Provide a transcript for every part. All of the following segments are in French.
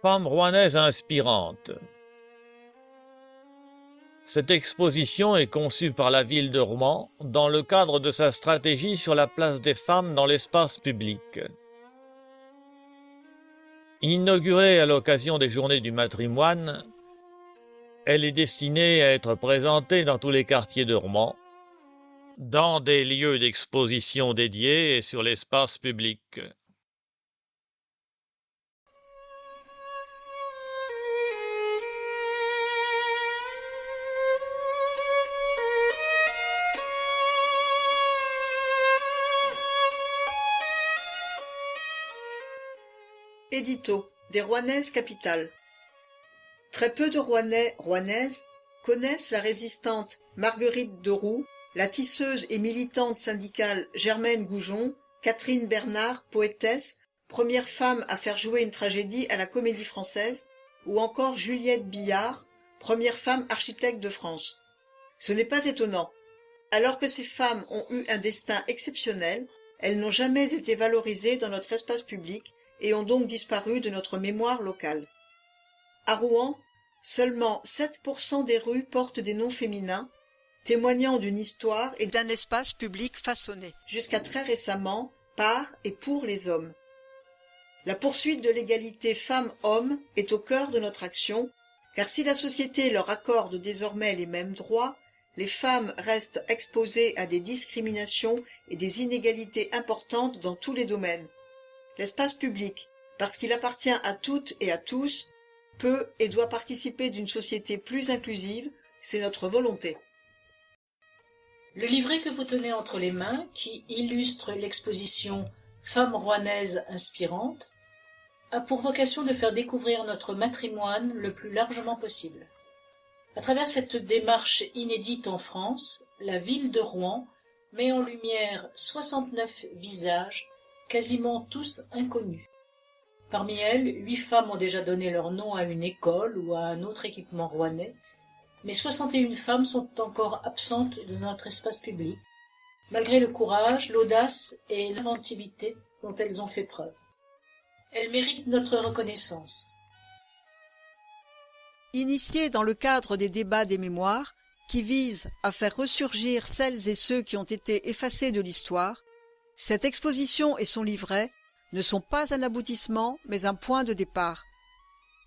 Femme rouennaise inspirante. Cette exposition est conçue par la ville de Rouen dans le cadre de sa stratégie sur la place des femmes dans l'espace public. Inaugurée à l'occasion des Journées du matrimoine, elle est destinée à être présentée dans tous les quartiers de Rouen, dans des lieux d'exposition dédiés et sur l'espace public. Édito des Rouennaises capitales. Très peu de Rouennais, Rouennaises connaissent la résistante Marguerite de Roux, la tisseuse et militante syndicale Germaine Goujon, Catherine Bernard, poétesse, première femme à faire jouer une tragédie à la Comédie-Française, ou encore Juliette Billard, première femme architecte de France. Ce n'est pas étonnant. Alors que ces femmes ont eu un destin exceptionnel, elles n'ont jamais été valorisées dans notre espace public et ont donc disparu de notre mémoire locale. À Rouen, seulement 7% des rues portent des noms féminins, témoignant d'une histoire et d'un espace public façonné, jusqu'à très récemment, par et pour les hommes. La poursuite de l'égalité femmes-hommes est au cœur de notre action, car si la société leur accorde désormais les mêmes droits, les femmes restent exposées à des discriminations et des inégalités importantes dans tous les domaines. L'espace public, parce qu'il appartient à toutes et à tous, peut et doit participer d'une société plus inclusive, c'est notre volonté. Le livret que vous tenez entre les mains, qui illustre l'exposition Femmes rouennaises inspirantes, a pour vocation de faire découvrir notre matrimoine le plus largement possible. À travers cette démarche inédite en France, la ville de Rouen met en lumière 69 visages, quasiment tous inconnus. Parmi elles, 8 femmes ont déjà donné leur nom à une école ou à un autre équipement rouennais, mais 61 femmes sont encore absentes de notre espace public, malgré le courage, l'audace et l'inventivité dont elles ont fait preuve. Elles méritent notre reconnaissance. Initiée dans le cadre des débats des mémoires, qui visent à faire ressurgir celles et ceux qui ont été effacés de l'histoire, cette exposition et son livret ne sont pas un aboutissement, mais un point de départ.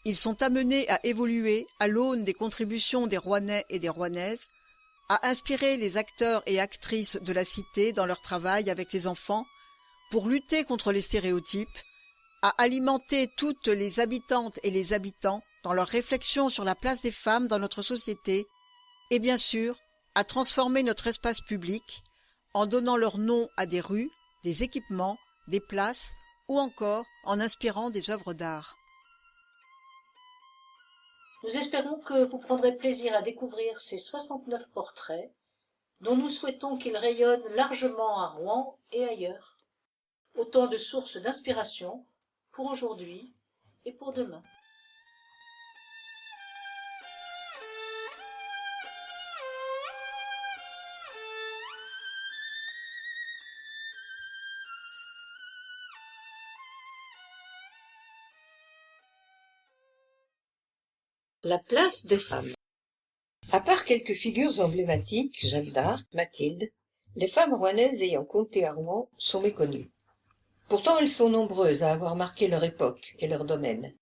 Ils sont amenés à évoluer à l'aune des contributions des Rouennais et des Rouennaises, à inspirer les acteurs et actrices de la cité dans leur travail avec les enfants, pour lutter contre les stéréotypes, à alimenter toutes les habitantes et les habitants dans leur réflexion sur la place des femmes dans notre société, et bien sûr, à transformer notre espace public en donnant leur nom à des rues, des équipements, des places, ou encore en inspirant des œuvres d'art. Nous espérons que vous prendrez plaisir à découvrir ces 69 portraits, dont nous souhaitons qu'ils rayonnent largement à Rouen et ailleurs. Autant de sources d'inspiration pour aujourd'hui et pour demain. La place des femmes. À part quelques figures emblématiques, Jeanne d'Arc, Mathilde, les femmes rouennaises ayant compté à Rouen sont méconnues. Pourtant elles sont nombreuses à avoir marqué leur époque et leur domaine.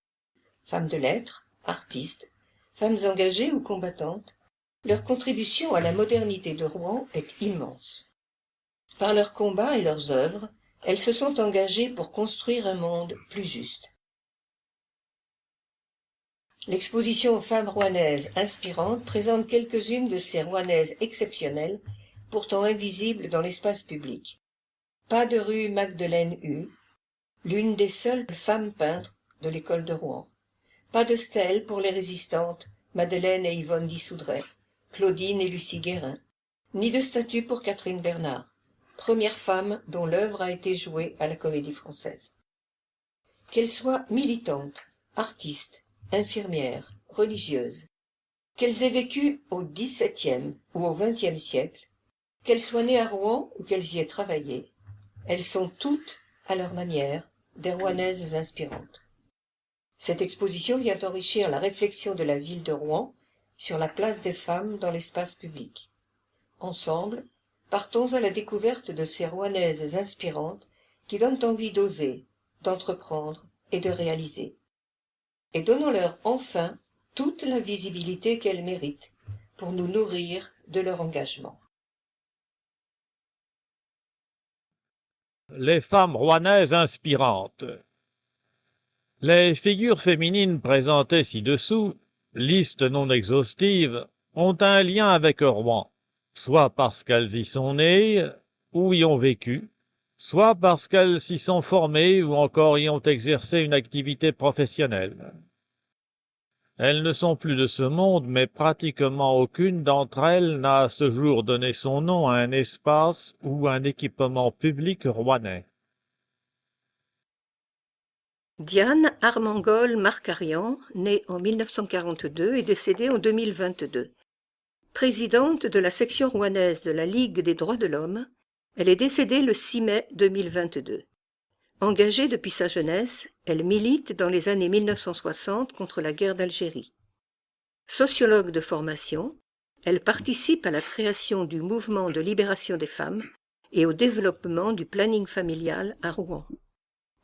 Femmes de lettres, artistes, femmes engagées ou combattantes, leur contribution à la modernité de Rouen est immense. Par leurs combats et leurs œuvres, elles se sont engagées pour construire un monde plus juste. L'exposition Femmes rouennaises inspirantes présente quelques-unes de ces Rouennaises exceptionnelles, pourtant invisibles dans l'espace public. Pas de rue Magdeleine Hu, l'une des seules femmes peintres de l'école de Rouen. Pas de stèle pour les résistantes Madeleine et Yvonne Dissoudray, Claudine et Lucie Guérin, ni de statue pour Catherine Bernard, première femme dont l'œuvre a été jouée à la Comédie-Française. Qu'elle soit militante, artiste, infirmières, religieuses, qu'elles aient vécu au XVIIe ou au XXe siècle, qu'elles soient nées à Rouen ou qu'elles y aient travaillé, elles sont toutes, à leur manière, des Rouennaises inspirantes. Cette exposition vient enrichir la réflexion de la ville de Rouen sur la place des femmes dans l'espace public. Ensemble, partons à la découverte de ces Rouennaises inspirantes qui donnent envie d'oser, d'entreprendre et de réaliser. Et donnons-leur enfin toute la visibilité qu'elles méritent pour nous nourrir de leur engagement. Les femmes rouennaises inspirantes. Les figures féminines présentées ci-dessous, liste non exhaustive, ont un lien avec Rouen, soit parce qu'elles y sont nées ou y ont vécu, soit parce qu'elles s'y sont formées ou encore y ont exercé une activité professionnelle. Elles ne sont plus de ce monde, mais pratiquement aucune d'entre elles n'a à ce jour donné son nom à un espace ou un équipement public rouennais. Diane Armengol Marcarian, née en 1942 et décédée en 2022. Présidente de la section rouennaise de la Ligue des droits de l'homme, elle est décédée le 6 mai 2022. Engagée depuis sa jeunesse, elle milite dans les années 1960 contre la guerre d'Algérie. Sociologue de formation, elle participe à la création du mouvement de libération des femmes et au développement du planning familial à Rouen.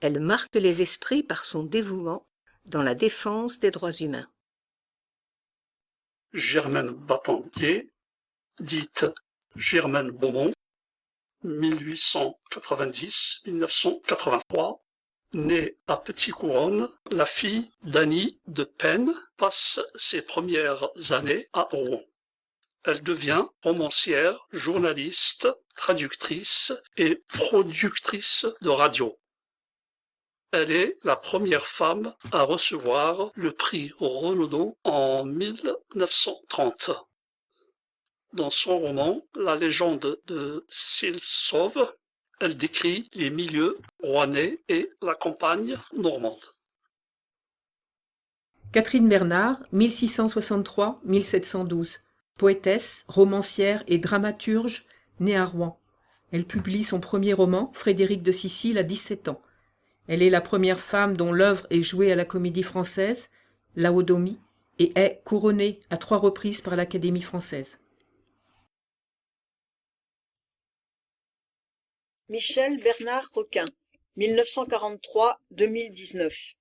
Elle marque les esprits par son dévouement dans la défense des droits humains. Germaine Bapandier, dite Germaine Beaumont, 1890-1983, née à Petit-Couronne, la fille d'Annie de Penne passe ses premières années à Rouen. Elle devient romancière, journaliste, traductrice et productrice de radio. Elle est la première femme à recevoir le prix Renaudot en 1930. Dans son roman « La légende de Silsov », elle décrit les milieux rouennais et la campagne normande. Catherine Bernard, 1663-1712, poétesse, romancière et dramaturge, née à Rouen. Elle publie son premier roman, Frédéric de Sicile, à 17 ans. Elle est la première femme dont l'œuvre est jouée à la Comédie-Française, Laodomie, et est couronnée à 3 reprises par l'Académie française. Michel Bernard Requin, 1943-2019.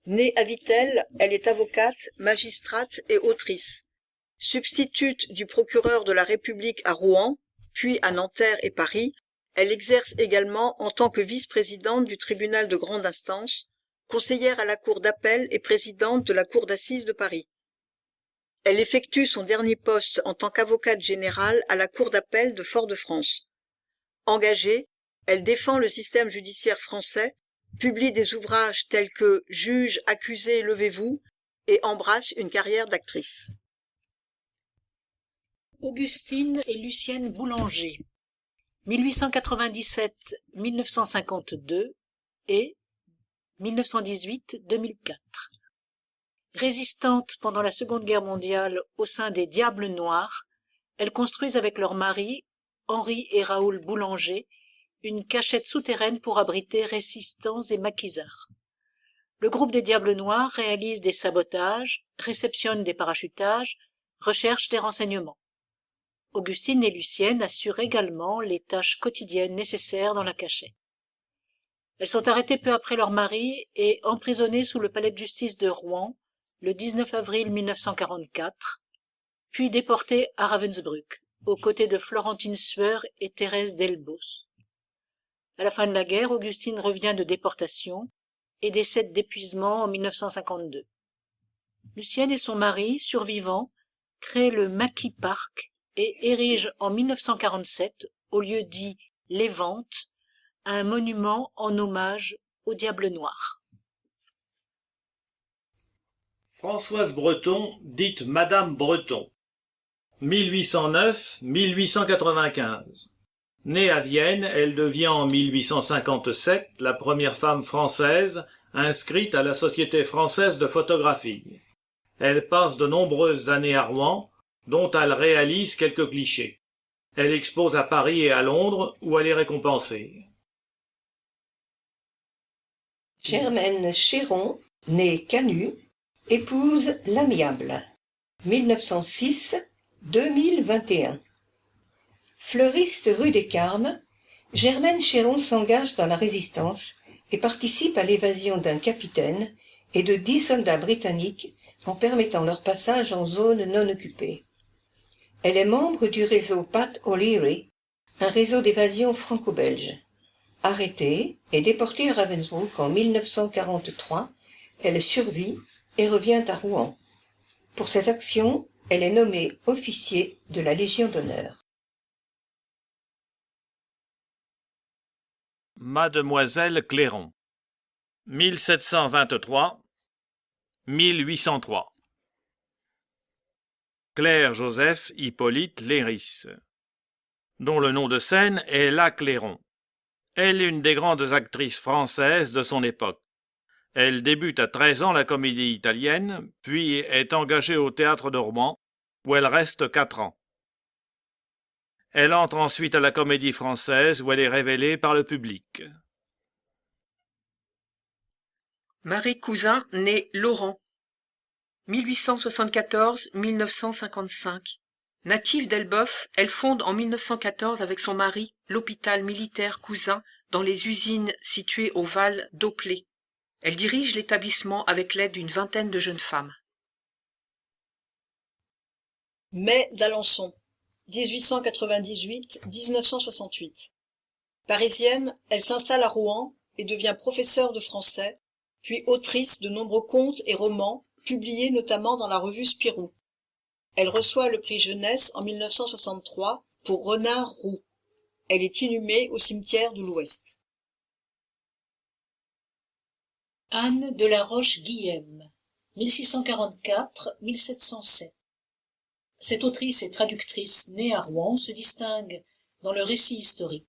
Née à Vittel, elle est avocate, magistrate et autrice. Substitute du procureur de la République à Rouen, puis à Nanterre et Paris, elle exerce également en tant que vice-présidente du tribunal de grande instance, conseillère à la cour d'appel et présidente de la cour d'assises de Paris. Elle effectue son dernier poste en tant qu'avocate générale à la cour d'appel de Fort-de-France. Engagée, elle défend le système judiciaire français, publie des ouvrages tels que « Juges, accusés, levez-vous » et embrasse une carrière d'actrice. Augustine et Lucienne Boulanger, 1897-1952 et 1918-2004. Résistantes pendant la Seconde Guerre mondiale au sein des Diables Noirs, elles construisent avec leur mari, Henri et Raoul Boulanger, une cachette souterraine pour abriter résistants et maquisards. Le groupe des Diables Noirs réalise des sabotages, réceptionne des parachutages, recherche des renseignements. Augustine et Lucienne assurent également les tâches quotidiennes nécessaires dans la cachette. Elles sont arrêtées peu après leur mari et emprisonnées sous le palais de justice de Rouen le 19 avril 1944, puis déportées à Ravensbrück, aux côtés de Florentine Sueur et Thérèse Delbos. À la fin de la guerre, Augustine revient de déportation et décède d'épuisement en 1952. Lucienne et son mari, survivants, créent le Maquis Park et érigent en 1947, au lieu dit Les Ventes, un monument en hommage au Diable Noir. Françoise Breton, dite Madame Breton, 1809-1895. Née à Vienne, elle devient en 1857 la première femme française inscrite à la Société française de photographie. Elle passe de nombreuses années à Rouen, dont elle réalise quelques clichés. Elle expose à Paris et à Londres, où elle est récompensée. Germaine Chéron, née Canu, épouse l'amiable. 1906-2021. Fleuriste rue des Carmes, Germaine Chéron s'engage dans la résistance et participe à l'évasion d'un capitaine et de 10 soldats britanniques en permettant leur passage en zone non occupée. Elle est membre du réseau Pat O'Leary, un réseau d'évasion franco-belge. Arrêtée et déportée à Ravensbrück en 1943, elle survit et revient à Rouen. Pour ses actions, elle est nommée officier de la Légion d'honneur. Mademoiselle Clairon 1723-1803 Claire Joseph Hippolyte Léris, dont le nom de scène est La Clairon. Elle est une des grandes actrices françaises de son époque. Elle débute à 13 ans la comédie italienne, puis est engagée au théâtre de Rouen, où elle reste 4 ans. Elle entre ensuite à la Comédie Française, où elle est révélée par le public. Marie Cousin, née Laurent. 1874-1955. Native d'Elbeuf, elle fonde en 1914 avec son mari l'hôpital militaire Cousin dans les usines situées au Val d'Auplay. Elle dirige l'établissement avec l'aide d'une vingtaine de jeunes femmes. Mai d'Alençon, 1898-1968. Parisienne, elle s'installe à Rouen et devient professeure de français, puis autrice de nombreux contes et romans, publiés notamment dans la revue Spirou. Elle reçoit le prix jeunesse en 1963 pour Renard Roux. Elle est inhumée au cimetière de l'Ouest. Anne de la Roche-Guillem, 1644-1707. Cette autrice et traductrice née à Rouen se distingue dans le récit historique.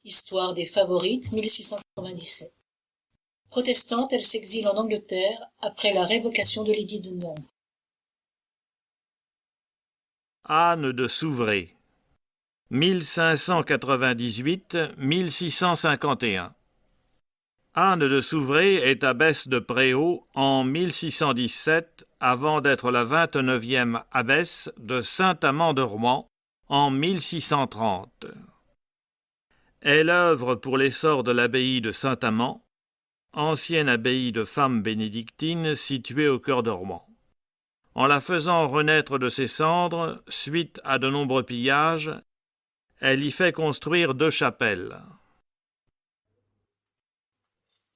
Histoire des Favorites, 1697. Protestante, elle s'exile en Angleterre après la révocation de l'édit de Nantes. Anne de Souvray 1598-1651. Anne de Souvray est abbesse de Préaux en 1617 avant d'être la 29e abbesse de Saint-Amand de Rouen en 1630. Elle œuvre pour l'essor de l'abbaye de Saint-Amand, ancienne abbaye de femmes bénédictines située au cœur de Rouen. En la faisant renaître de ses cendres, suite à de nombreux pillages, elle y fait construire 2 chapelles.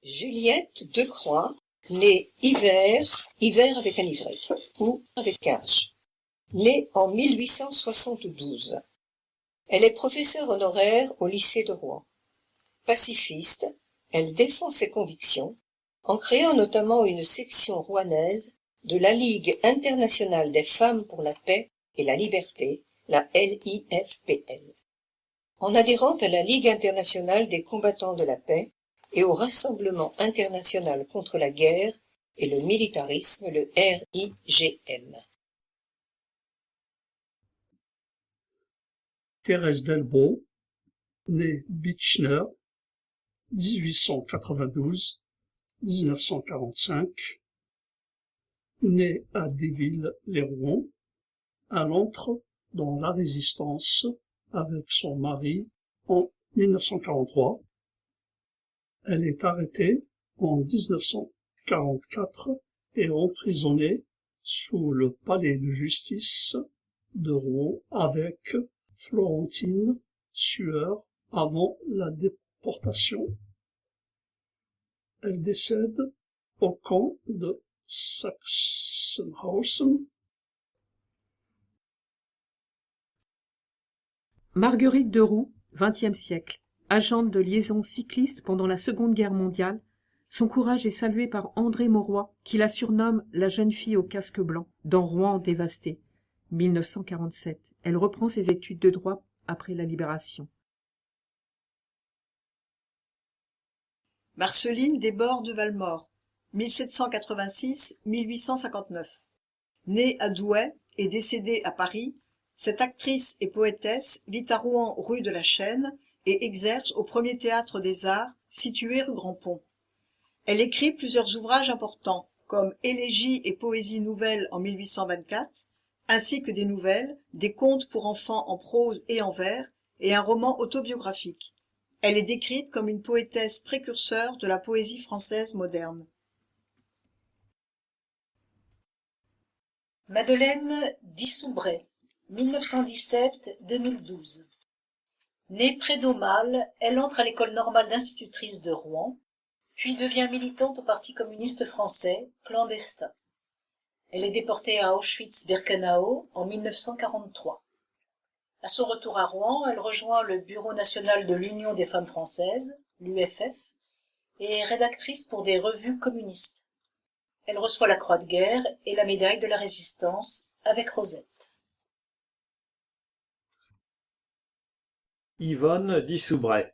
Juliette Decroix, née Hiver avec un Y, ou avec un H, née en 1872. Elle est professeure honoraire au lycée de Rouen. Pacifiste, elle défend ses convictions en créant notamment une section rouennaise de la Ligue internationale des femmes pour la paix et la liberté, la LIFPL. En adhérant à la Ligue internationale des combattants de la paix et au Rassemblement international contre la guerre et le militarisme, le RIGM. Thérèse Delbos, née Bitchner, 1892-1945, née à Déville-les-Rouen, elle entre dans la Résistance avec son mari en 1943. Elle est arrêtée en 1944 et emprisonnée sous le palais de justice de Rouen avec Florentine Sueur avant la déportation. Elle décède au camp de Sachsenhausen. Marguerite de Roux, XXe siècle. Agente de liaison cycliste pendant la Seconde Guerre mondiale, son courage est salué par André Mauroy, qui la surnomme la jeune fille au casque blanc, dans Rouen dévasté, 1947. Elle reprend ses études de droit après la Libération. Marceline Desbordes de Valmore, 1786-1859. Née à Douai et décédée à Paris, cette actrice et poétesse vit à Rouen rue de la Chêne et exerce au Premier Théâtre des Arts, situé rue Grand-Pont. Elle écrit plusieurs ouvrages importants, comme Élégies et poésie nouvelle en 1824, ainsi que des nouvelles, des contes pour enfants en prose et en vers, et un roman autobiographique. Elle est décrite comme une poétesse précurseur de la poésie française moderne. Madeleine Dissoubray, 1917-2012. Née près d'Aumale, elle entre à l'école normale d'institutrice de Rouen, puis devient militante au Parti communiste français, clandestin. Elle est déportée à Auschwitz-Birkenau en 1943. À son retour à Rouen, elle rejoint le Bureau national de l'Union des femmes françaises, l'UFF, et est rédactrice pour des revues communistes. Elle reçoit la Croix de guerre et la médaille de la Résistance avec Rosette. Yvonne Dissoubray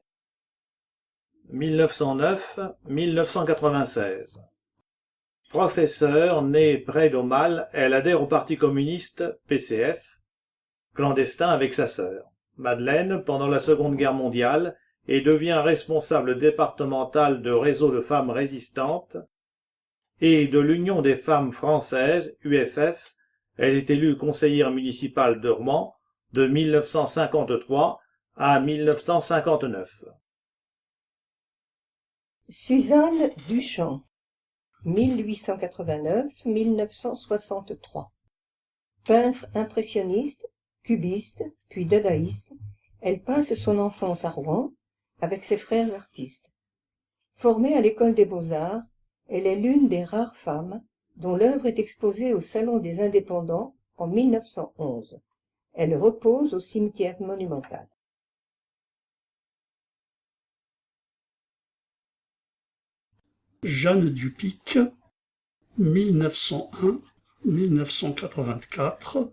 1909-1996. Professeure née près d'Aumale, elle adhère au Parti communiste PCF, clandestin avec sa sœur, Madeleine, pendant la Seconde Guerre mondiale, et devient responsable départementale de réseau de femmes résistantes et de l'Union des femmes françaises, UFF. Elle est élue conseillère municipale de Rouen de 1953 à 1959. Suzanne Duchamp, 1889-1963. Peintre impressionniste, cubiste, puis dadaïste, elle passe son enfance à Rouen avec ses frères artistes. Formée à l'école des Beaux-Arts, elle est l'une des rares femmes dont l'œuvre est exposée au Salon des Indépendants en 1911. Elle repose au cimetière monumental. Jeanne Dupic, 1901-1984,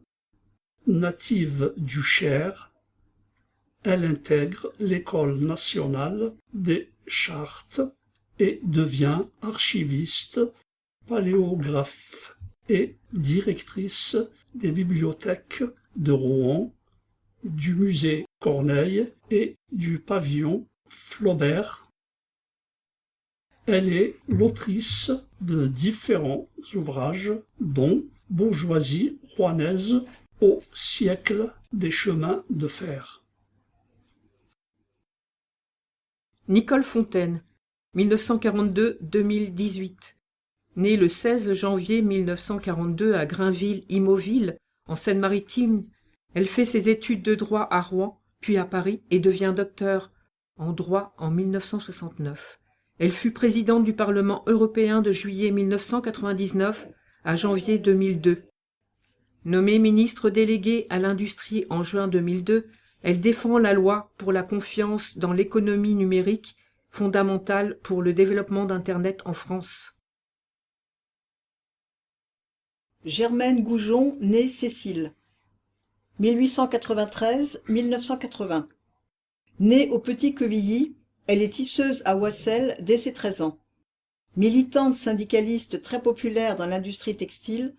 native du Cher, elle intègre l'École nationale des chartes et devient archiviste, paléographe et directrice des bibliothèques de Rouen, du musée Corneille et du pavillon Flaubert. Elle est l'autrice de différents ouvrages, dont Bourgeoisie rouennaise au siècle des chemins de fer. Nicole Fontaine, 1942-2018. Née le 16 janvier 1942 à Grainville-Imauville, en Seine-Maritime, elle fait ses études de droit à Rouen, puis à Paris, et devient docteur en droit en 1969. Elle fut présidente du Parlement européen de juillet 1999 à janvier 2002. Nommée ministre déléguée à l'industrie en juin 2002, elle défend la loi pour la confiance dans l'économie numérique, fondamentale pour le développement d'Internet en France. Germaine Goujon, née Cécile, 1893-1980. Née au Petit-Quevilly, elle est tisseuse à Oissel dès ses 13 ans. Militante syndicaliste très populaire dans l'industrie textile,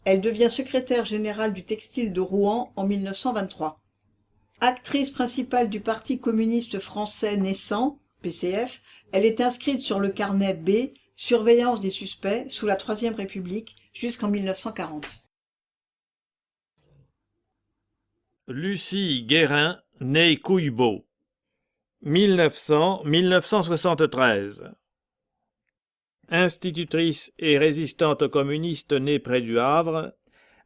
elle devient secrétaire générale du textile de Rouen en 1923. Actrice principale du Parti communiste français naissant, PCF, elle est inscrite sur le carnet B, surveillance des suspects, sous la Troisième République, jusqu'en 1940. Lucie Guérin, née Couillebeau, 1900-1973. Institutrice et résistante communiste née près du Havre,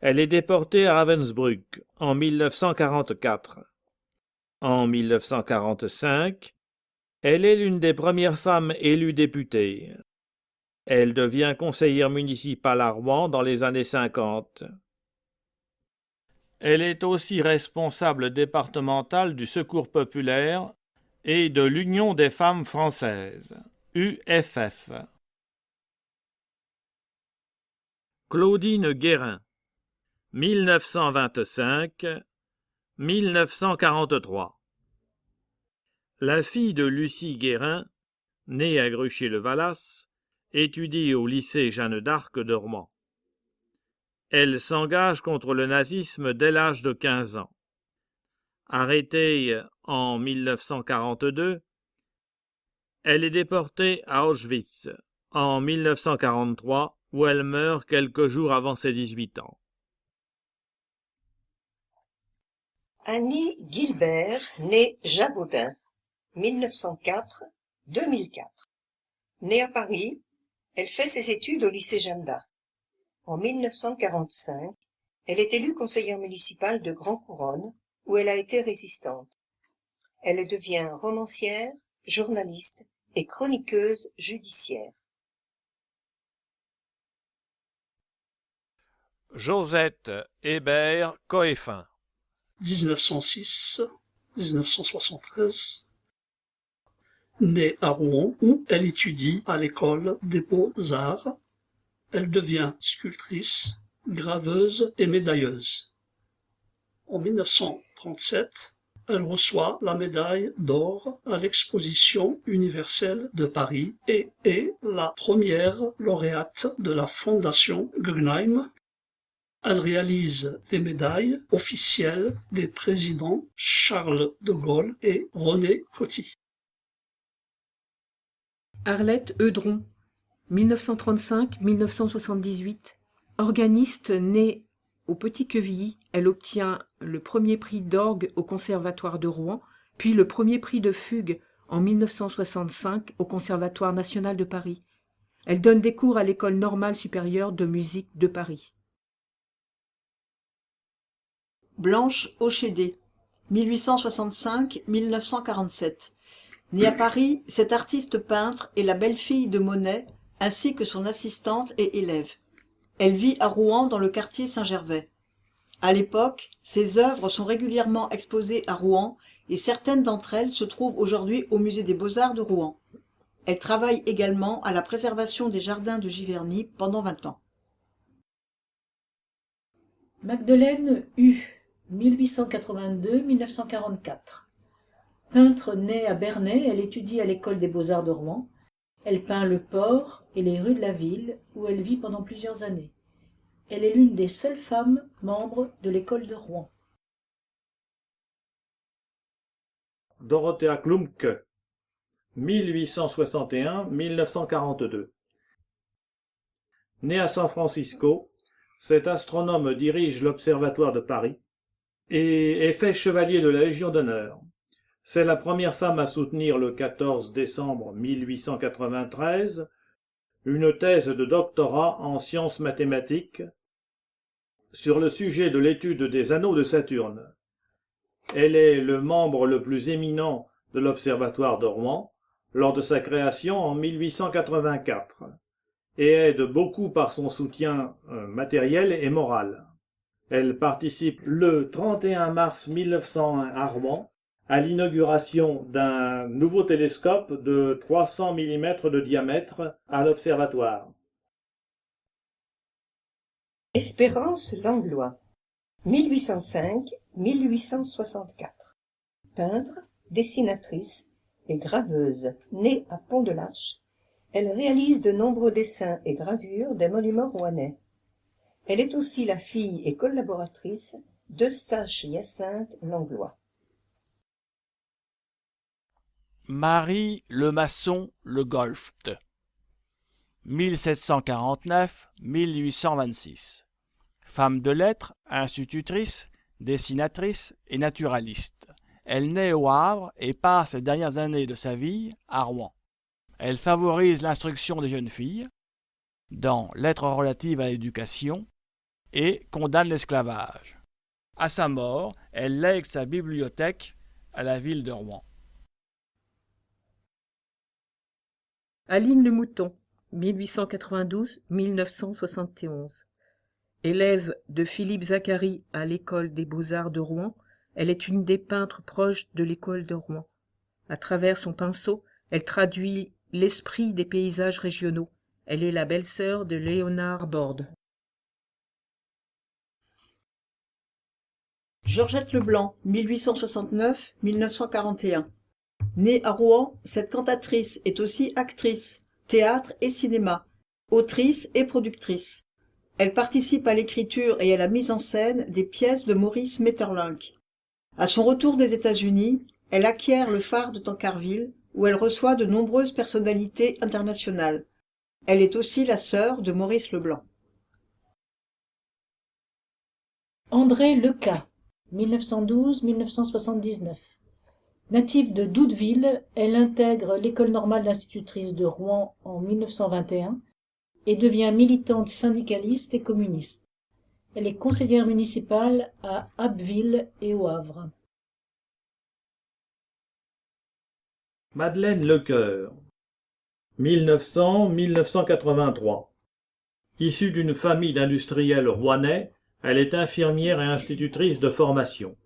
elle est déportée à Ravensbrück en 1944. En 1945, elle est l'une des premières femmes élues députée. Elle devient conseillère municipale à Rouen dans les années 50. Elle est aussi responsable départementale du Secours populaire et de l'Union des femmes françaises, UFF. Claudine Guérin, 1925-1943. La fille de Lucie Guérin, née à Gruchy-le-Valas, étudie au lycée Jeanne d'Arc de Rouen. Elle s'engage contre le nazisme dès l'âge de 15 ans. Arrêtée en 1942, elle est déportée à Auschwitz en 1943, où elle meurt quelques jours avant ses 18 ans. Annie Gilbert, née Jabaudin, 1904-2004. Née à Paris, elle fait ses études au lycée Jeanne d'Arc. En 1945, elle est élue conseillère municipale de Grand Couronne, où elle a été résistante. Elle devient romancière, journaliste et chroniqueuse judiciaire. Josette Hébert Coëffin. 1906-1973. Née à Rouen, où elle étudie à l'école des Beaux-Arts. Elle devient sculptrice, graveuse et médailleuse. En 1937, elle reçoit la médaille d'or à l'exposition universelle de Paris et est la première lauréate de la Fondation Guggenheim. Elle réalise des médailles officielles des présidents Charles de Gaulle et René Coty. Arlette Eudron, 1935-1978. Organiste née au Petit-Quevilly, elle obtient le premier prix d'orgue au Conservatoire de Rouen, puis le premier prix de fugue en 1965 au Conservatoire national de Paris. Elle donne des cours à l'École normale supérieure de musique de Paris. Blanche Hochédé, 1865-1947. Née à Paris, cette artiste peintre est la belle-fille de Monet, ainsi que son assistante et élève. Elle vit à Rouen dans le quartier Saint-Gervais. À l'époque, ses œuvres sont régulièrement exposées à Rouen et certaines d'entre elles se trouvent aujourd'hui au musée des Beaux-Arts de Rouen. Elle travaille également à la préservation des jardins de Giverny pendant 20 ans. Magdeleine Hu, 1882-1944. Peintre née à Bernay, elle étudie à l'école des Beaux-Arts de Rouen. Elle peint le port et les rues de la ville, où elle vit pendant plusieurs années. Elle est l'une des seules femmes membres de l'école de Rouen. Dorothea Klumke, 1861-1942. Née à San Francisco, cet astronome dirige l'Observatoire de Paris et est fait chevalier de la Légion d'honneur. C'est la première femme à soutenir le 14 décembre 1893 une thèse de doctorat en sciences mathématiques sur le sujet de l'étude des anneaux de Saturne. Elle est le membre le plus éminent de l'Observatoire de Rouen lors de sa création en 1884 et aide beaucoup par son soutien matériel et moral. Elle participe le 31 mars 1901 à Rouen à l'inauguration d'un nouveau télescope de 300 mm de diamètre à l'observatoire. Espérance Langlois, 1805-1864. Peintre, dessinatrice et graveuse, née à Pont-de-l'Arche, elle réalise de nombreux dessins et gravures des monuments rouennais. Elle est aussi la fille et collaboratrice d'Eustache-Hyacinthe Langlois. Marie Lemasson Le Golft, 1749-1826. Femme de lettres, institutrice, dessinatrice et naturaliste. Elle naît au Havre et passe les dernières années de sa vie à Rouen. Elle favorise l'instruction des jeunes filles dans Lettres relatives à l'éducation et condamne l'esclavage. À sa mort, elle lègue sa bibliothèque à la ville de Rouen. Aline Le Mouton, 1892-1971. Élève de Philippe Zacharie à l'école des Beaux-Arts de Rouen, elle est une des peintres proches de l'école de Rouen. À travers son pinceau, elle traduit l'esprit des paysages régionaux. Elle est la belle-sœur de Léonard Borde. Georgette Leblanc, 1869-1941. Née à Rouen, cette cantatrice est aussi actrice, théâtre et cinéma, autrice et productrice. Elle participe à l'écriture et à la mise en scène des pièces de Maurice Maeterlinck. À son retour des États-Unis, elle acquiert le phare de Tancarville, où elle reçoit de nombreuses personnalités internationales. Elle est aussi la sœur de Maurice Leblanc. André Leca, 1912-1979. Native de Doudeville, elle intègre l'École normale d'institutrice de Rouen en 1921 et devient militante syndicaliste et communiste. Elle est conseillère municipale à Abbeville et au Havre. Madeleine Lecoeur, 1900-1983. Issue d'une famille d'industriels rouennais, elle est infirmière et institutrice de formation,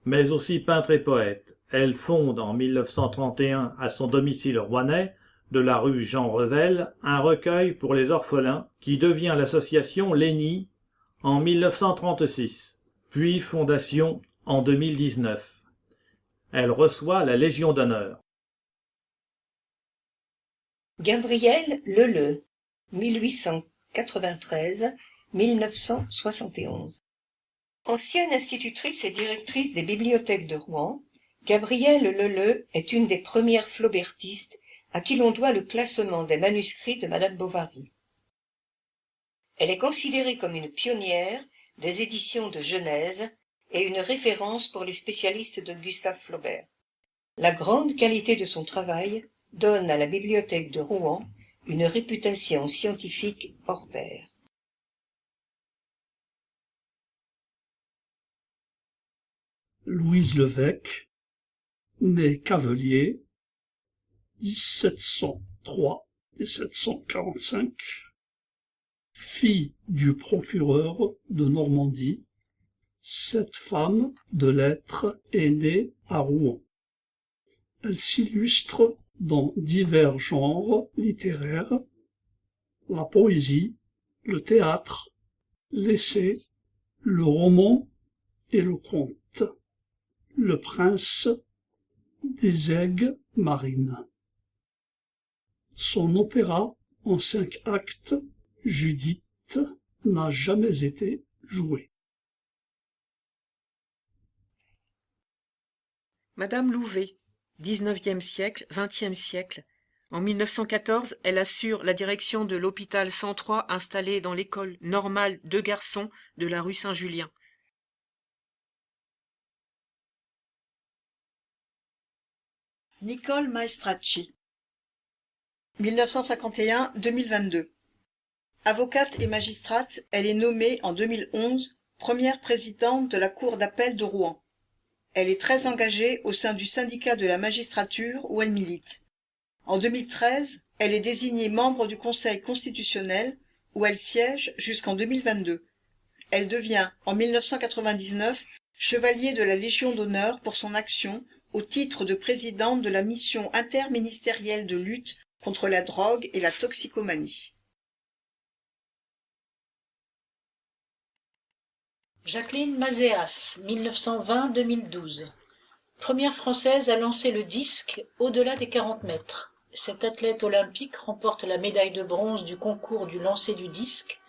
mais aussi peintre et poète. Elle fonde en 1931 à son domicile rouennais, de la rue Jean Revel, un recueil pour les orphelins qui devient l'association Lénie en 1936, puis fondation en 2019. Elle reçoit la Légion d'honneur. Gabrielle Leleu, 1893-1971. Ancienne institutrice et directrice des bibliothèques de Rouen, Gabrielle Leleu est une des premières flaubertistes à qui l'on doit le classement des manuscrits de Madame Bovary. Elle est considérée comme une pionnière des éditions de Genèse et une référence pour les spécialistes de Gustave Flaubert. La grande qualité de son travail donne à la bibliothèque de Rouen une réputation scientifique hors pair. Louise Levesque, née Cavelier, 1703-1745, fille du procureur de Normandie. Cette femme de lettres est née à Rouen. Elle s'illustre dans divers genres littéraires, la poésie, le théâtre, l'essai, le roman et le conte. Le prince des aigues marines. Son opéra en 5 actes, Judith, n'a jamais été joué. Madame Louvet, 19e siècle, 20e siècle. En 1914, elle assure la direction de l'hôpital 103 installé dans l'école normale de garçons de la rue Saint-Julien. Nicole Maestracci, 1951-2022. Avocate et magistrate, elle est nommée en 2011 première présidente de la Cour d'appel de Rouen. Elle est très engagée au sein du syndicat de la magistrature où elle milite. En 2013, elle est désignée membre du Conseil constitutionnel où elle siège jusqu'en 2022. Elle devient, en 1999, chevalier de la Légion d'honneur pour son action au titre de présidente de la mission interministérielle de lutte contre la drogue et la toxicomanie. Jacqueline Mazéas, 1920-2012. Première française à lancer le disque au-delà des 40 mètres. Cette athlète olympique remporte la médaille de bronze du concours du lancer du disque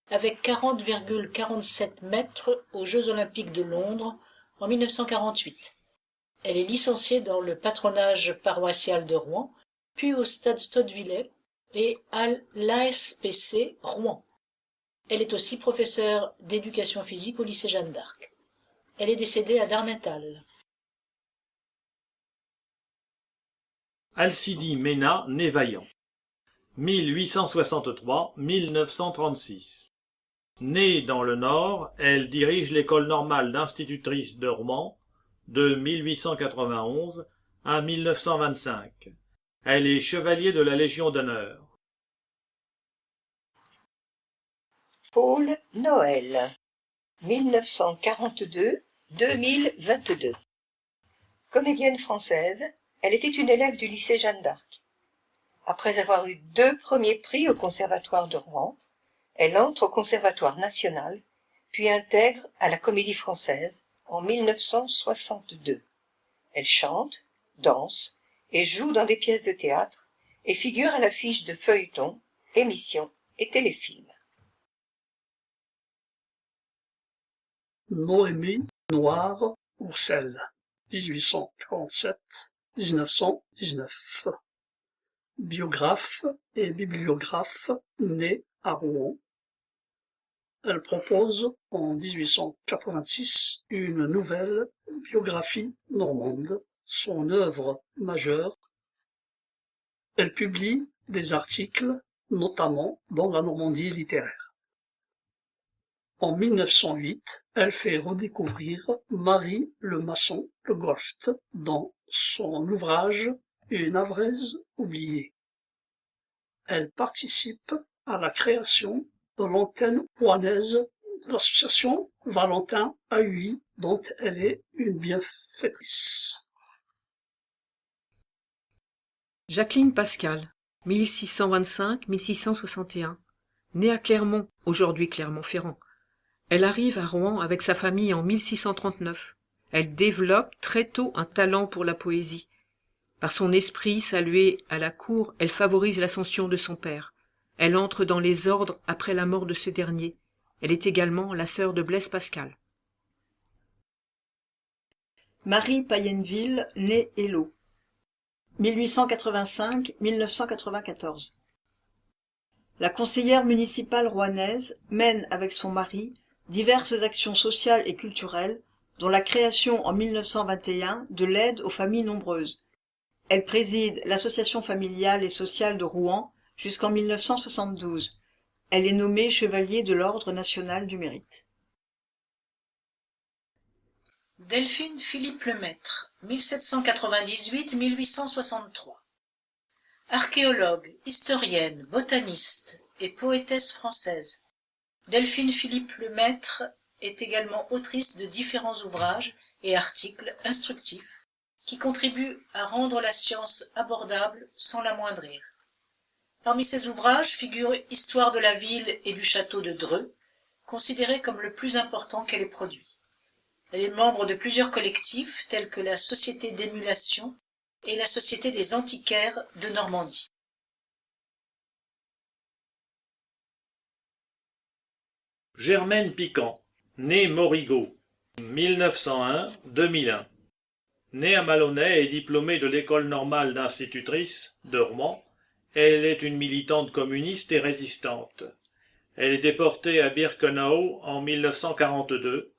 avec 40,47 mètres aux Jeux olympiques de Londres en 1948. Elle est licenciée dans le patronage paroissial de Rouen, puis au Stade Stodevillais et à l'ASPC Rouen. Elle est aussi professeure d'éducation physique au lycée Jeanne d'Arc. Elle est décédée à Darnétal. Alcide Ménat, née Vaillant, 1863-1936. Née dans le Nord, elle dirige l'école normale d'institutrice de Rouen de 1891 à 1925. Elle est chevalier de la Légion d'honneur. Paul Noël, 1942-2022. Comédienne française, elle était une élève du lycée Jeanne d'Arc. Après avoir eu 2 premiers prix au Conservatoire de Rouen, elle entre au Conservatoire national, puis intègre à la Comédie Française en 1962. Elle chante, danse et joue dans des pièces de théâtre et figure à l'affiche de feuilletons, émissions et téléfilms. Noémie Noire-Roussel, 1847-1919. biographe et bibliographe née à Rouen. Elle propose en 1886 une nouvelle biographie normande, son œuvre majeure. Elle publie des articles, notamment dans la Normandie littéraire. En 1908, elle fait redécouvrir Marie Le Masson Le Golft dans son ouvrage Une Avraise oubliée. Elle participe à la création de l'antenne rouennaise de l'association Valentin AUI, dont elle est une bienfaitrice. Jacqueline Pascal, 1625-1661, née à Clermont, aujourd'hui Clermont-Ferrand. Elle arrive à Rouen avec sa famille en 1639. Elle développe très tôt un talent pour la poésie. Par son esprit salué à la cour, elle favorise l'ascension de son père. Elle entre dans les ordres après la mort de ce dernier. Elle est également la sœur de Blaise Pascal. Marie Payenville, née Hello. 1885-1994. La conseillère municipale rouennaise mène avec son mari diverses actions sociales et culturelles, dont la création en 1921 de l'aide aux familles nombreuses. Elle préside l'association familiale et sociale de Rouen jusqu'en 1972. Elle est nommée chevalier de l'Ordre national du mérite. Delphine Philippe Lemaître, 1798-1863. Archéologue, historienne, botaniste et poétesse française, Delphine Philippe Lemaître est également autrice de différents ouvrages et articles instructifs qui contribuent à rendre la science abordable sans l'amoindrir. Parmi ses ouvrages figure Histoire de la ville et du château de Dreux, considéré comme le plus important qu'elle ait produit. Elle est membre de plusieurs collectifs tels que la Société d'émulation et la Société des antiquaires de Normandie. Germaine Piquant, née Morigot, 1901-2001. Née à Malonnet et diplômée de l'École normale d'institutrice de Rouen, elle est une militante communiste et résistante. Elle est déportée à Birkenau en 1942.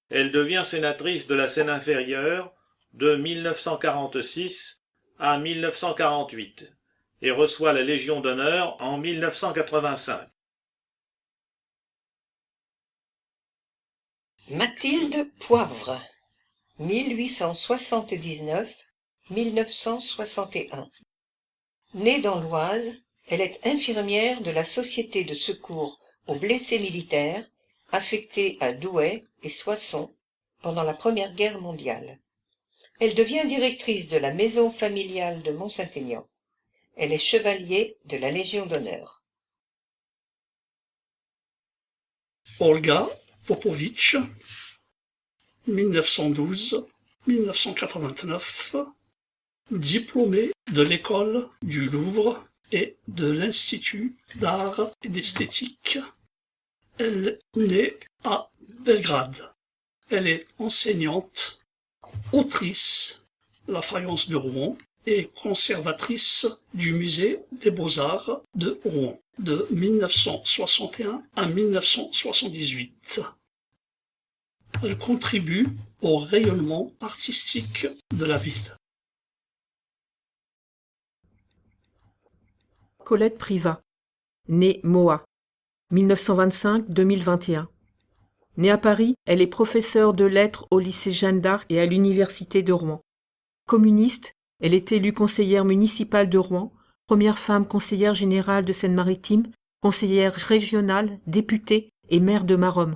Elle devient sénatrice de la Seine inférieure de 1946 à 1948 et reçoit la Légion d'honneur en 1985. Mathilde Poivre, 1879-1961. Née dans l'Oise, elle est infirmière de la Société de secours aux blessés militaires, affectée à Douai et Soissons pendant la Première Guerre mondiale. Elle devient directrice de la maison familiale de Mont-Saint-Aignan. Elle est chevalier de la Légion d'honneur. Olga Popovitch, 1912-1989, diplômée de l'école du Louvre et de l'Institut d'art et d'esthétique. Elle est née à Belgrade. Elle est enseignante, autrice, la Fayence de Rouen, et conservatrice du musée des Beaux-Arts de Rouen de 1961 à 1978. Elle contribue au rayonnement artistique de la ville. Colette Privat, née Moa, 1925-2021. Née à Paris, elle est professeure de lettres au lycée Jeanne d'Arc et à l'université de Rouen. Communiste, elle est élue conseillère municipale de Rouen, première femme conseillère générale de Seine-Maritime, conseillère régionale, députée et maire de Maromme.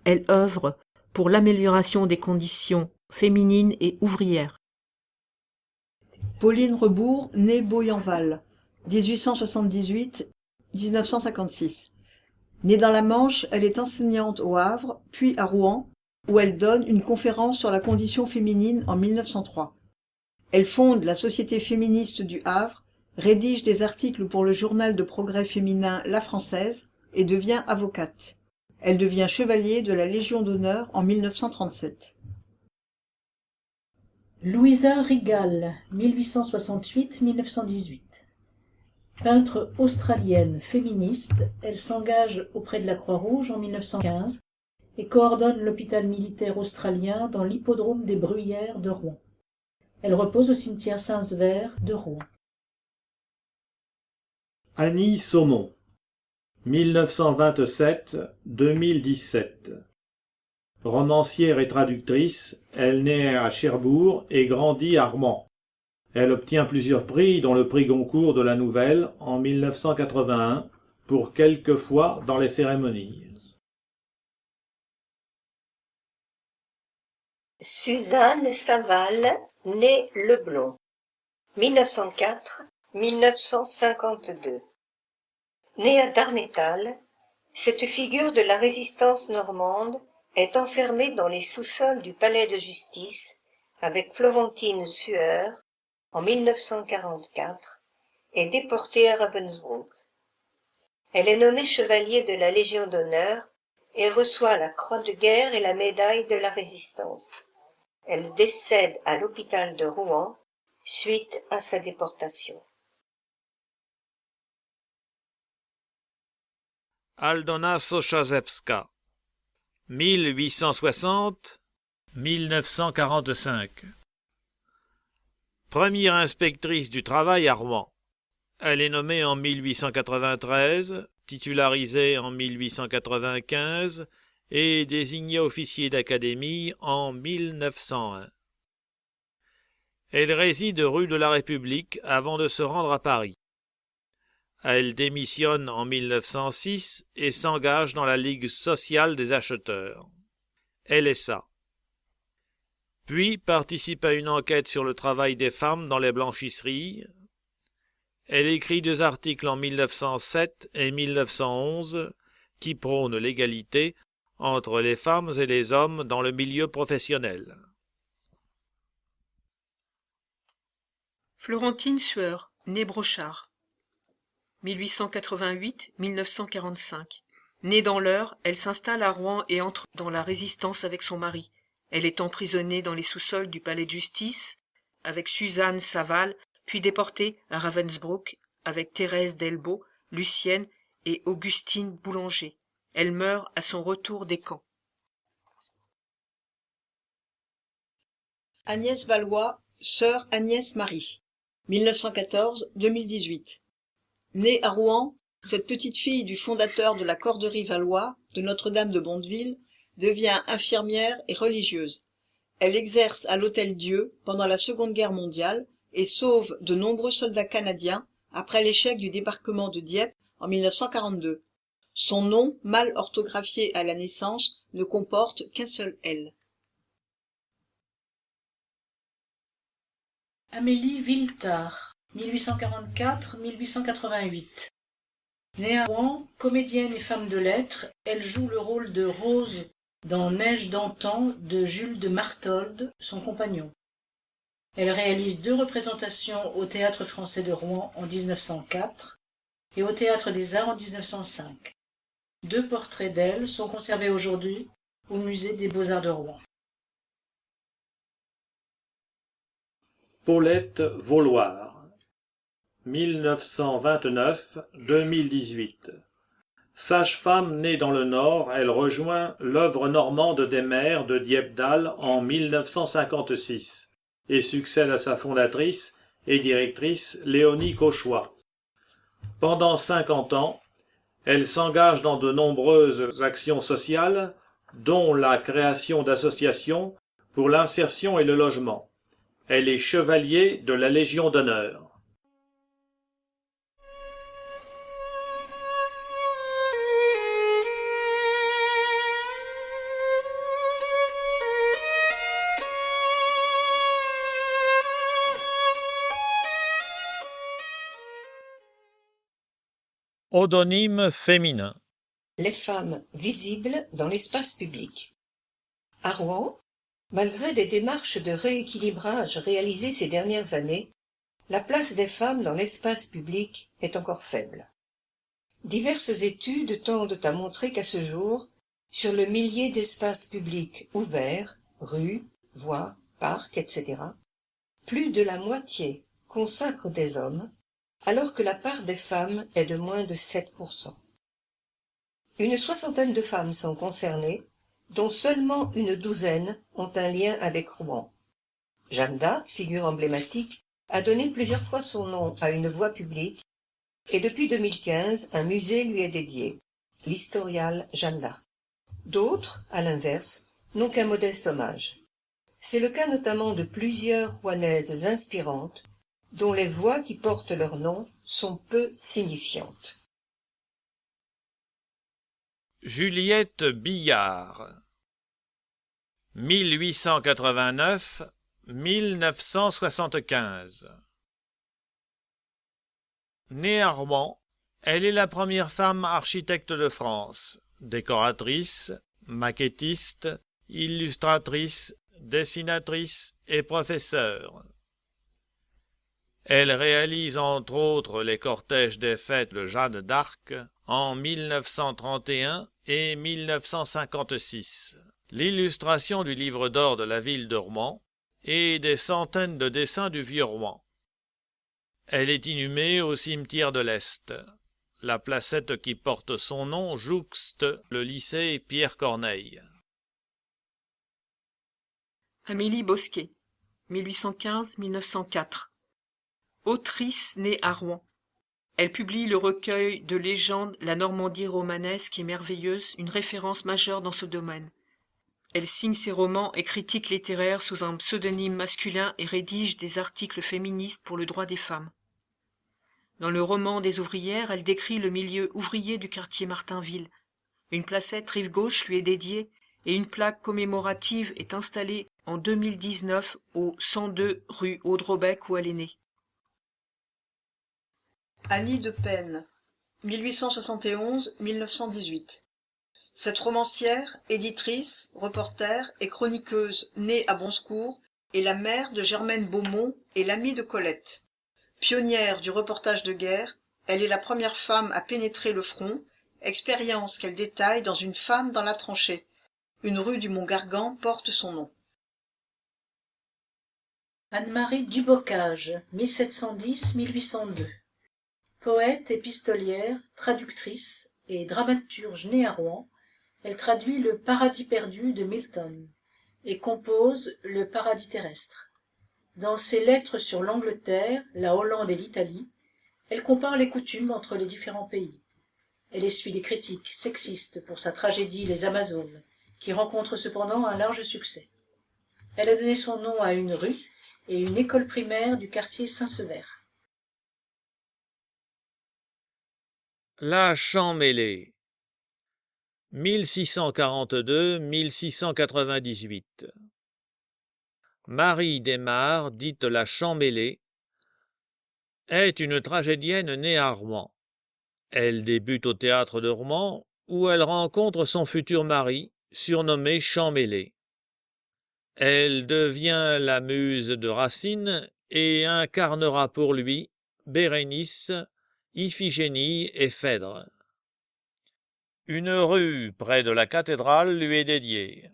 Elle œuvre pour l'amélioration des conditions féminines et ouvrières. Pauline Rebourg, née Boyenval, 1878-1956. Née dans la Manche, elle est enseignante au Havre, puis à Rouen, où elle donne une conférence sur la condition féminine en 1903. Elle fonde la Société féministe du Havre, rédige des articles pour le journal de progrès féminin La Française et devient avocate. Elle devient chevalier de la Légion d'honneur en 1937. Louisa Rigal, 1868-1918. Peintre australienne féministe, elle s'engage auprès de la Croix-Rouge en 1915 et coordonne l'hôpital militaire australien dans l'hippodrome des Bruyères de Rouen. Elle repose au cimetière Saint-Sever de Rouen. Annie Saumon, 1927-2017. Romancière et traductrice, elle naît à Cherbourg et grandit à Rouen. Elle obtient plusieurs prix, dont le prix Goncourt de la Nouvelle en 1981, pour quelques fois dans les cérémonies. Suzanne Saval, née Leblond, 1904-1952. Née à Darnétal, cette figure de la résistance normande est enfermée dans les sous-sols du palais de justice avec Florentine Sueur en 1944 et déportée à Ravensbrück. Elle est nommée chevalier de la Légion d'honneur et reçoit la Croix de guerre et la médaille de la Résistance. Elle décède à l'hôpital de Rouen suite à sa déportation. Aldona Sochazewska, 1860-1945. Première inspectrice du travail à Rouen. Elle est nommée en 1893, titularisée en 1895 et désignée officier d'académie en 1901. Elle réside rue de la République avant de se rendre à Paris. Elle démissionne en 1906 et s'engage dans la Ligue sociale des acheteurs, LSA. Puis participe à une enquête sur le travail des femmes dans les blanchisseries. Elle écrit 2 articles en 1907 et 1911 qui prônent l'égalité entre les femmes et les hommes dans le milieu professionnel. Florentine Sueur, née Brochard, 1888-1945. Née dans l'Eure, elle s'installe à Rouen et entre dans la résistance avec son mari. Elle est emprisonnée dans les sous-sols du palais de justice avec Suzanne Saval, puis déportée à Ravensbrück avec Thérèse Delbault, Lucienne et Augustine Boulanger. Elle meurt à son retour des camps. Agnès Valois, sœur Agnès Marie, 1914-2018. Née à Rouen, cette petite fille du fondateur de la corderie Valois, de Notre-Dame de Bondeville, devient infirmière et religieuse. Elle exerce à l'Hôtel-Dieu pendant la Seconde Guerre mondiale et sauve de nombreux soldats canadiens après l'échec du débarquement de Dieppe en 1942. Son nom, mal orthographié à la naissance, ne comporte qu'un seul L. Amélie Villetard, 1844-1888. Née à Rouen, comédienne et femme de lettres, elle joue le rôle de Rose dans Neige d'antan de Jules de Martholde, son compagnon. Elle réalise 2 représentations au Théâtre français de Rouen en 1904 et au Théâtre des Arts en 1905. 2 portraits d'elle sont conservés aujourd'hui au Musée des Beaux-Arts de Rouen. Paulette Vauloir, 1929-2018. Sage-femme née dans le Nord, elle rejoint l'œuvre normande des mères de Dieppedalle en 1956 et succède à sa fondatrice et directrice Léonie Cauchois. Pendant 50 ans, elle s'engage dans de nombreuses actions sociales, dont la création d'associations pour l'insertion et le logement. Elle est chevalier de la Légion d'honneur. Odonyme féminin. Les femmes visibles dans l'espace public. À Rouen, malgré des démarches de rééquilibrage réalisées ces dernières années, la place des femmes dans l'espace public est encore faible. Diverses études tendent à montrer qu'à ce jour, sur le millier d'espaces publics ouverts, rues, voies, parcs, etc., plus de la moitié consacrent des hommes, alors que la part des femmes est de moins de 7%. Une soixantaine de femmes sont concernées, dont seulement une douzaine ont un lien avec Rouen. Jeanne d'Arc, figure emblématique, a donné plusieurs fois son nom à une voie publique et depuis 2015, un musée lui est dédié, l'Historial Jeanne d'Arc. D'autres, à l'inverse, n'ont qu'un modeste hommage. C'est le cas notamment de plusieurs Rouennaises inspirantes, dont les voies qui portent leur nom sont peu signifiantes. Juliette Billard 1889-1975. Née à Rouen, elle est la première femme architecte de France, décoratrice, maquettiste, illustratrice, dessinatrice et professeure. Elle réalise entre autres les cortèges des fêtes de Jeanne d'Arc en 1931 et 1956, l'illustration du livre d'or de la ville de Rouen et des centaines de dessins du vieux Rouen. Elle est inhumée au cimetière de l'Est. La placette qui porte son nom jouxte le lycée Pierre-Corneille. Amélie Bosquet, 1815-1904. Autrice née à Rouen. Elle publie le recueil de légendes La Normandie romanesque et merveilleuse, une référence majeure dans ce domaine. Elle signe ses romans et critiques littéraires sous un pseudonyme masculin et rédige des articles féministes pour le droit des femmes. Dans le roman des ouvrières, elle décrit le milieu ouvrier du quartier Martinville. Une placette rive gauche lui est dédiée et une plaque commémorative est installée en 2019 au 102 rue Audrebec où elle est née. Annie de Penne, 1871-1918. Cette romancière, éditrice, reporter et chroniqueuse née à Bonsecours est la mère de Germaine Beaumont et l'amie de Colette. Pionnière du reportage de guerre, elle est la première femme à pénétrer le front, expérience qu'elle détaille dans Une femme dans la tranchée. Une rue du Mont-Gargan porte son nom. Anne-Marie Dubocage, 1710-1802. Poète, épistolière, traductrice et dramaturge née à Rouen, elle traduit le Paradis perdu de Milton et compose le Paradis terrestre. Dans ses lettres sur l'Angleterre, la Hollande et l'Italie, elle compare les coutumes entre les différents pays. Elle essuie des critiques sexistes pour sa tragédie Les Amazones, qui rencontre cependant un large succès. Elle a donné son nom à une rue et une école primaire du quartier Saint-Sever. La Champmêlée 1642-1698. Marie Desmarres, dite la Champmêlée, est une tragédienne née à Rouen. Elle débute au théâtre de Rouen, où elle rencontre son futur mari, surnommé Champmêlée. Elle devient la muse de Racine et incarnera pour lui Bérénice, Iphigénie et Phèdre. Une rue près de la cathédrale lui est dédiée.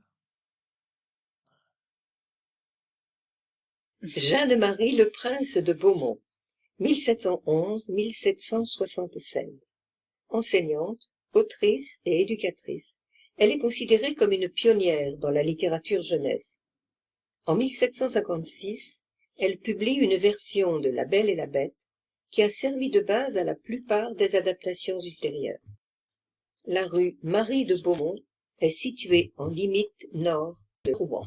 Jeanne-Marie le Prince de Beaumont, 1711-1776. Enseignante, autrice et éducatrice, elle est considérée comme une pionnière dans la littérature jeunesse. En 1756, elle publie une version de La Belle et la Bête qui a servi de base à la plupart des adaptations ultérieures. La rue Marie de Beaumont est située en limite nord de Rouen.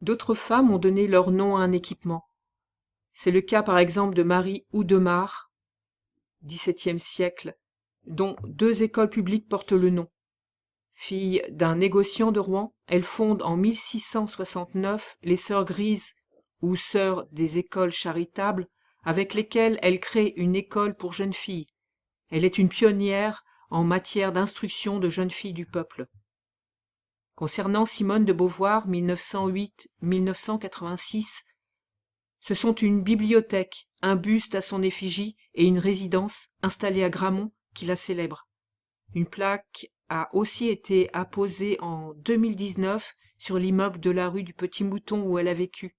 D'autres femmes ont donné leur nom à un équipement. C'est le cas par exemple de Marie Oudemars, XVIIe siècle, dont 2 écoles publiques portent le nom. Fille d'un négociant de Rouen, elle fonde en 1669 les Sœurs Grises ou Sœurs des écoles charitables, avec lesquelles elle crée une école pour jeunes filles. Elle est une pionnière en matière d'instruction de jeunes filles du peuple. Concernant Simone de Beauvoir, 1908-1986, ce sont une bibliothèque, un buste à son effigie et une résidence installée à Gramont qui la célèbre. Une plaque a aussi été apposée en 2019 sur l'immeuble de la rue du Petit Mouton où elle a vécu.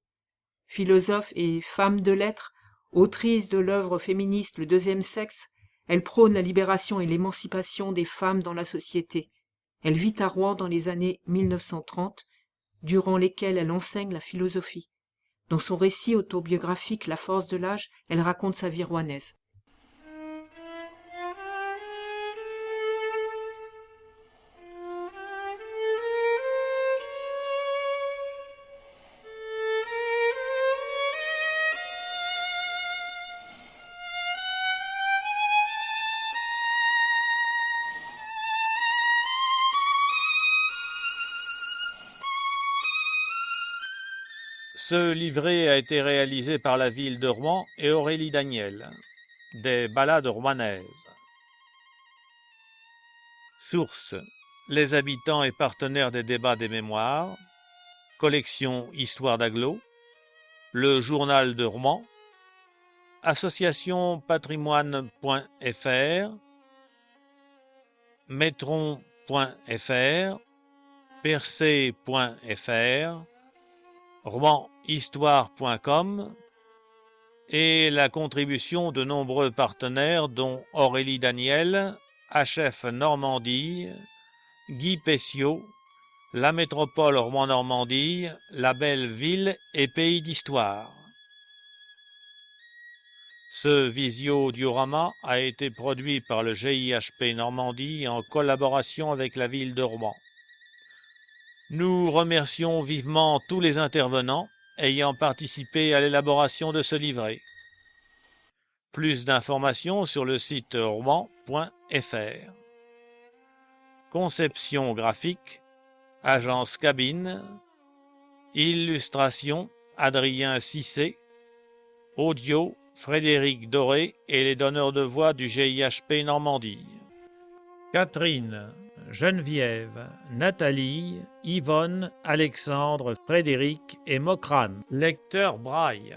Philosophe et femme de lettres, autrice de l'œuvre féministe Le deuxième sexe, elle prône la libération et l'émancipation des femmes dans la société. Elle vit à Rouen dans les années 1930, durant lesquelles elle enseigne la philosophie. Dans son récit autobiographique La force de l'âge, elle raconte sa vie rouennaise. Ce livret a été réalisé par la ville de Rouen et Aurélie Daniel. Des ballades rouennaises. Source: Les habitants et partenaires des débats des mémoires. Collection Histoire d'Aglo. Le journal de Rouen. Association patrimoine.fr. Metron.fr. Percé.fr. RouenHistoire.com et la contribution de nombreux partenaires dont Aurélie Daniel, HF Normandie, Guy Pessiot, la métropole Rouen-Normandie, la Belle Ville et Pays d'Histoire. Ce visio-diorama a été produit par le GIHP Normandie en collaboration avec la ville de Rouen. Nous remercions vivement tous les intervenants ayant participé à l'élaboration de ce livret. Plus d'informations sur le site rouen.fr. Conception graphique, Agence Cabine. Illustration, Adrien Cissé. Audio, Frédéric Doré et les donneurs de voix du GIHP Normandie. Catherine, Geneviève, Nathalie, Yvonne, Alexandre, Frédéric et Mokran. Lecteur braille.